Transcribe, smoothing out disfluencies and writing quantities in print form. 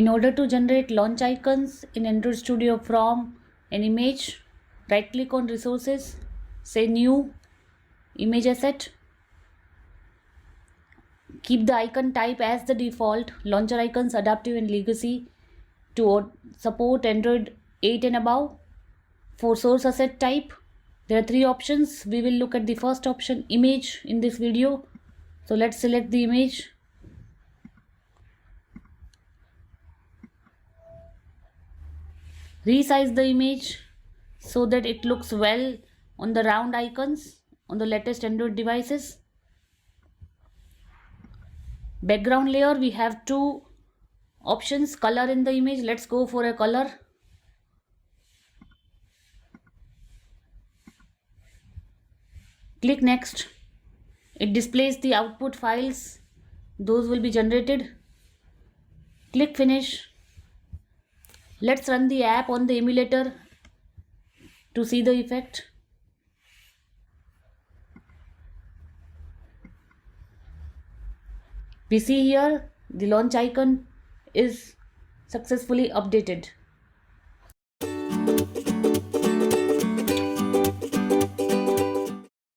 In order to generate launch icons in Android Studio from an image, right click on resources, say new image asset. Keep the icon type as the default. Launcher icons, adaptive and legacy to support Android 8 and above. For source asset type, there are 3 options. We will look at the first option, image, in this video. So let's select the image. Resize the image so that it looks well on the round icons on the latest Android devices. Background layer, we have 2 options, color in the image. Let's go for a color. Click next. It displays the output files. Those will be generated. Click finish. Let's run the app on the emulator to see the effect. We see here the launch icon is successfully updated.